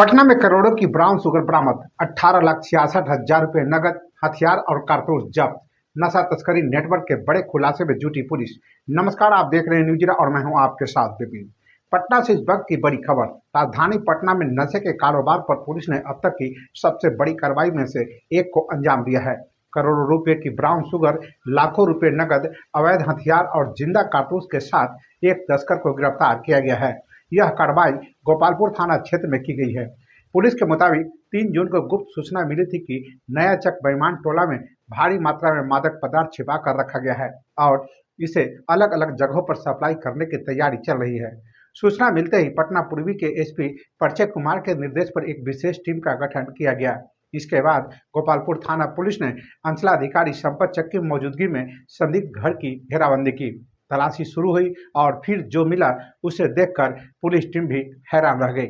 पटना में करोड़ों की ब्राउन शुगर बरामद, 18,66,000 रुपए नगद, हथियार और कारतूस जब्त। नशा तस्करी नेटवर्क के बड़े खुलासे में जुटी पुलिस। नमस्कार, आप देख रहे हैं न्यूज़ और मैं हूं आपके साथ विपिन। पटना से इस वक्त की बड़ी खबर। राजधानी पटना में नशे के कारोबार पर पुलिस ने अब तक की सबसे बड़ी कार्रवाई में से एक को अंजाम दिया है। करोड़ों रुपए की ब्राउन शुगर, लाखों रुपए नगद, अवैध हथियार और जिंदा कारतूस के साथ एक तस्कर को गिरफ्तार किया गया है। यह कार्रवाई गोपालपुर थाना क्षेत्र में की गई है। पुलिस के मुताबिक 3 जून को गुप्त सूचना मिली थी कि नया चक बेईमान टोला में भारी मात्रा में मादक पदार्थ छिपा कर रखा गया है और इसे अलग अलग जगहों पर सप्लाई करने की तैयारी चल रही है। सूचना मिलते ही पटना पूर्वी के एसपी परिचय कुमार के निर्देश पर एक विशेष टीम का गठन किया गया। इसके बाद गोपालपुर थाना पुलिस ने अंचलाधिकारी संपत चक की मौजूदगी में संदिग्ध घर की घेराबंदी की। तलाशी शुरू हुई और फिर जो मिला उसे देखकर पुलिस टीम भी हैरान रह गई।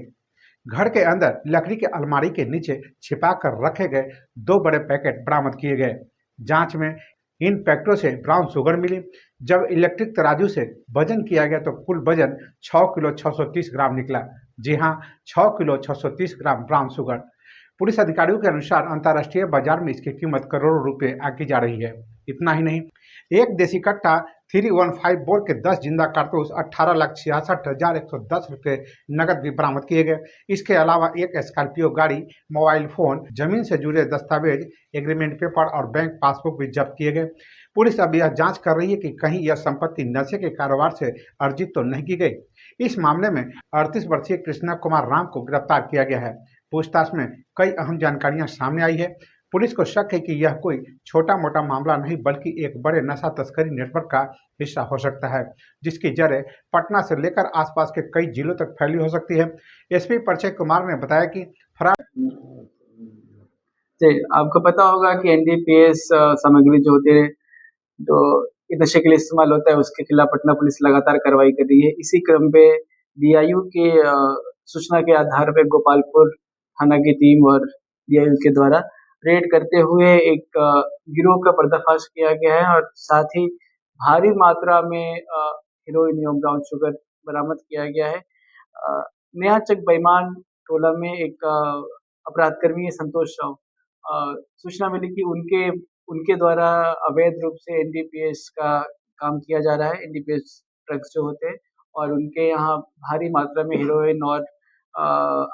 घर के अंदर लकड़ी के अलमारी के नीचे छिपा कर रखे गए 2 बड़े पैकेट बरामद किए गए। जांच में इन पैकेटों से ब्राउन शुगर मिली। जब इलेक्ट्रिक तराजू से वजन किया गया तो कुल वजन 6 किलो 630 ग्राम निकला। जी हां, 6 kilo 630 gram brown sugar. Police अधिकारियों के अनुसार अंतर्राष्ट्रीय बाजार में इसकी कीमत करोड़ों रुपए आंकी जा रही है। इतना ही नहीं, एक देसी कट्टा 315 बोर के 10 जिंदा कारतूस, 18,66,110 रुपए नगद भी बरामद किए गए। इसके अलावा एक स्कॉर्पियो गाड़ी, मोबाइल फोन, जमीन से जुड़े दस्तावेज, एग्रीमेंट पेपर और बैंक पासबुक भी जब्त किए गए। पुलिस अब यह जांच कर रही है कि कहीं यह संपत्ति नशे के कारोबार से अर्जित तो नहीं की गई। इस मामले में 38 वर्षीय कृष्णा कुमार राम को गिरफ्तार किया गया है। पूछताछ में कई अहम जानकारियां सामने आई है। पुलिस को शक है कि यह कोई छोटा मोटा मामला नहीं बल्कि एक बड़े नशा तस्करी नेटवर्क का हिस्सा हो सकता है, जिसकी जड़ें पटना से लेकर आसपास के कई जिलों तक फैली हो सकती है। एसपी परिचय कुमार ने बताया कि जी, आपको पता होगा कि एनडीपीएस सामग्री जो होती है, जो नशे के लिए इस्तेमाल होता है, उसके खिलाफ पटना पुलिस लगातार कार्रवाई कर रही है। इसी क्रम पे डीआईयू के सूचना के आधार पे गोपालपुर थाना की टीम और डीआईयू के द्वारा रेड करते हुए एक गिरोह का पर्दाफाश किया गया है और साथ ही भारी मात्रा में हेरोइन एवं ब्राउन शुगर बरामद किया गया है। नया चक बेईमान टोला में एक अपराधकर्मी है संतोष राव। सूचना मिली कि उनके उनके द्वारा अवैध रूप से एनडीपीएस का काम किया जा रहा है, एनडीपीएस ड्रग्स जो होते हैं, और उनके यहाँ भारी मात्रा में हेरोइन और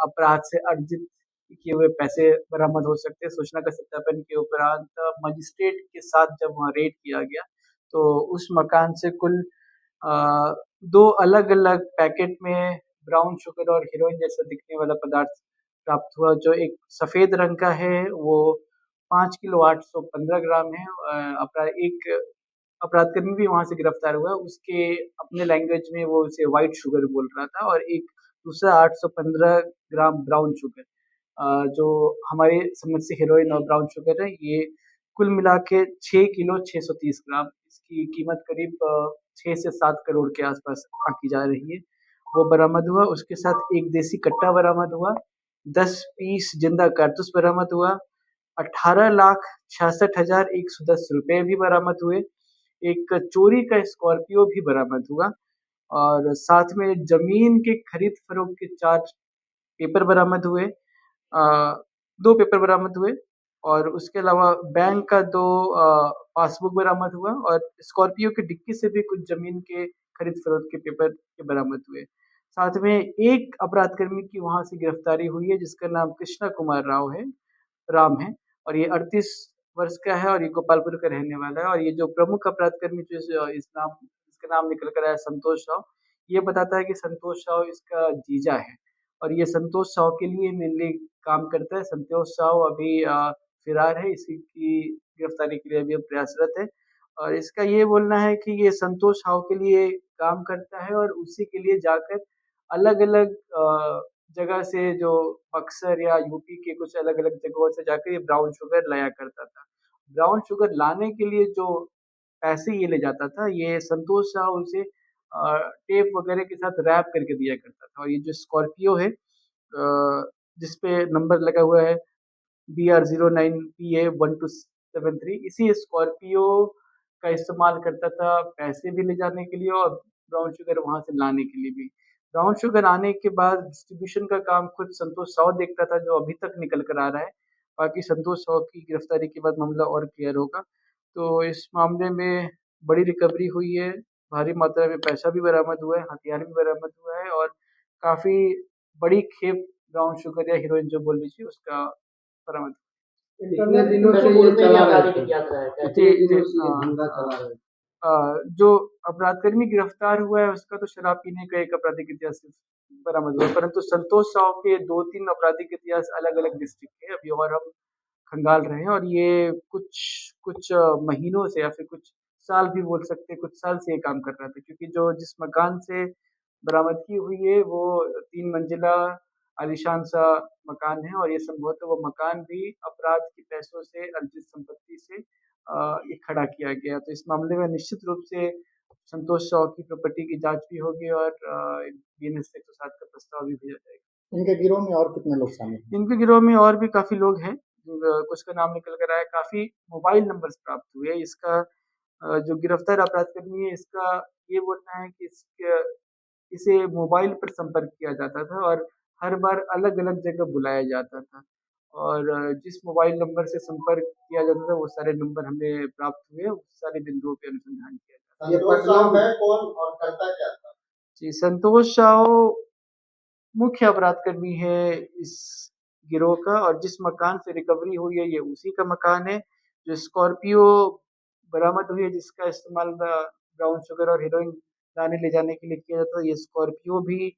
अपराध से अर्जित किए हुए पैसे बरामद हो सकते हैं। सूचना का सत्यापन के उपरांत मजिस्ट्रेट के साथ जब वहाँ रेड किया गया तो उस मकान से कुल 2 अलग-अलग पैकेट में ब्राउन शुगर और हेरोइन जैसा दिखने वाला पदार्थ प्राप्त हुआ, जो एक सफ़ेद रंग का है, वो 5 किलो 815 ग्राम है। एक अपराधकर्मी भी वहाँ से गिरफ्तार हुआ। उसके अपने लैंग्वेज में वो उसे व्हाइट शुगर बोल रहा था और एक दूसरा 815 ग्राम ब्राउन शुगर, जो हमारी समझ से हेरोइन और ब्राउन शुगर है, ये कुल मिला के 6 किलो 630 ग्राम। इसकी कीमत करीब 6 से 7 करोड़ के आसपास आँकी जा रही है। वो बरामद हुआ। उसके साथ एक देसी कट्टा बरामद हुआ, 10 पीस जिंदा कारतूस बरामद हुआ, 18,66,110 रुपए भी बरामद हुए। एक चोरी का स्कॉर्पियो भी बरामद हुआ और साथ में जमीन के खरीद फरोख्त के 4 पेपर बरामद हुए, 2 पेपर बरामद हुए और उसके अलावा बैंक का 2 पासबुक बरामद हुआ और स्कॉर्पियो की डिक्की से भी कुछ जमीन के खरीद फरोख्त के पेपर के बरामद हुए। साथ में एक अपराधकर्मी की वहाँ से गिरफ्तारी हुई है जिसका नाम कृष्णा कुमार राम है और ये 38 वर्ष का है और ये गोपालपुर का रहने वाला है। और ये जो प्रमुख अपराधकर्मी जो इसका नाम निकल कर आया संतोष राव, ये बताता है कि संतोष राव इसका जीजा है और ये संतोष राव के लिए मेनली काम करता है। संतोष राव अभी फरार है, इसी की गिरफ्तारी के लिए अभी प्रयासरत है और इसका ये बोलना है कि ये संतोष राव के लिए काम करता है और उसी के लिए जाकर अलग-अलग जगह से, जो बक्सर या यूपी के कुछ अलग-अलग जगहों से जाकर ये ब्राउन शुगर लाया करता था। ब्राउन शुगर लाने के लिए जो पैसे ये ले जाता था, ये संतोष राव उसे टेप वगैरह के साथ रैप करके दिया करता था। और ये जो स्कॉर्पियो है, जिसपे नंबर लगा हुआ है BR09PA1273, इसी स्कॉर्पियो का इस्तेमाल करता था पैसे भी ले जाने के लिए और ब्राउन शुगर वहाँ से लाने के लिए भी। ब्राउन शुगर आने के बाद डिस्ट्रीब्यूशन का काम खुद संतोष साव देखता था, जो अभी तक निकल कर आ रहा है। बाकी संतोष साव की गिरफ्तारी के बाद मामला और क्लियर होगा। तो इस मामले में बड़ी रिकवरी हुई है, भारी मात्रा में पैसा भी बरामद हुआ है, हथियार भी बरामद हुआ है और काफ़ी बड़ी खेप ब्राउन शुगर या हेरोइन जो बोल लीजिए उसका बरामद। कितने दिनों से ये चला रहे थे? कितने दिनों से ये हाँ, धंधा चला रहे थे? जो अपराधकर्मी गिरफ्तार हुआ है उसका तो शराब पीने का एक आपराधिक इतिहास बरामद हुआ, परंतु संतोष साव के 2-3 आपराधिक इतिहास अलग-अलग डिस्ट्रिक्ट के अभी और हम खंगाल रहे हैं और ये कुछ कुछ महीनों से या फिर कुछ साल भी बोल सकते हैं, कुछ साल से ये काम कर रहा था क्योंकि जो जिस मकान से बरामदगी हुई है वो 3 मंजिला आलीशान सा मकान है और ये संभवतः वो मकान भी अपराध के पैसों से अर्जित संपत्ति से ये खड़ा किया गया। तो इस मामले में निश्चित रूप से संतोष साव की प्रॉपर्टी की जाँच भी होगी और बीएनएस 107 का प्रस्ताव भी भेजा जाएगा। इनके गिरोह में और कितने लोग शामिल हैं? इनके गिरोह में और भी काफ़ी लोग हैं, कुछ का नाम निकल कर आया, काफ़ी मोबाइल नंबर्स प्राप्त हुए। इसका जो गिरफ्तार अपराधकर्मी है इसका ये बोलना है कि इसे मोबाइल पर संपर्क किया जाता था और हर बार अलग-अलग जगह बुलाया जाता था और जिस मोबाइल नंबर से संपर्क किया जाता था वो सारे नंबर हमें प्राप्त हुए, उस सारे बिंदुओं पे अनुसंधान किया जाता है। ये पटना में कौन और करता क्या था? जी, संतोष साव मुख्य अपराधकर्मी है इस गिरोह का और जिस मकान से रिकवरी हुई है ये उसी का मकान है। जो स्कॉर्पियो बरामद हुई है जिसका इस्तेमाल ब्राउन शुगर और हेरोइन लाने ले जाने के लिए किया जाता है, ये स्कॉर्पियो भी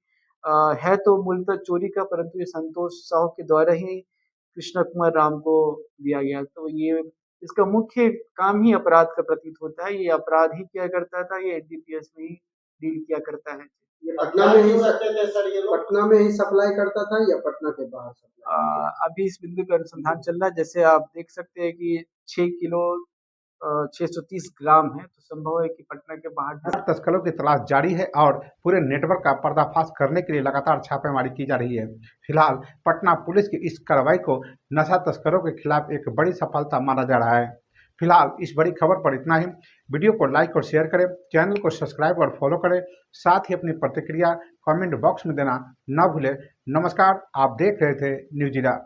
है तो मूलतः चोरी का परंतु ये संतोष साव के द्वारा ही कृष्णा कुमार राम को दिया गया। तो ये इसका मुख्य काम ही अपराध का प्रतीत होता है। ये अपराध ही किया करता था, ये एनडीपीएस में ही डील किया करता है। ये पटना में ही सप्लाई करता था या पटना के बाहर सप्लाई? अभी इस बिंदु पे अनुसंधान चल रहा है। जैसे आप देख सकते हैं कि 6 किलो 630 ग्राम है, तो संभव है कि पटना के बाहर तस्करों की तलाश जारी है और पूरे नेटवर्क का पर्दाफाश करने के लिए लगातार छापेमारी की जा रही है। फिलहाल पटना पुलिस की इस कार्रवाई को नशा तस्करों के खिलाफ एक बड़ी सफलता माना जा रहा है। फिलहाल इस बड़ी खबर पर इतना ही। वीडियो को लाइक और शेयर करें, चैनल को सब्सक्राइब और फॉलो करें, साथ ही अपनी प्रतिक्रिया कमेंट बॉक्स में देना न भूलें। नमस्कार, आप देख रहे थे न्यूज़ ज़ीरा।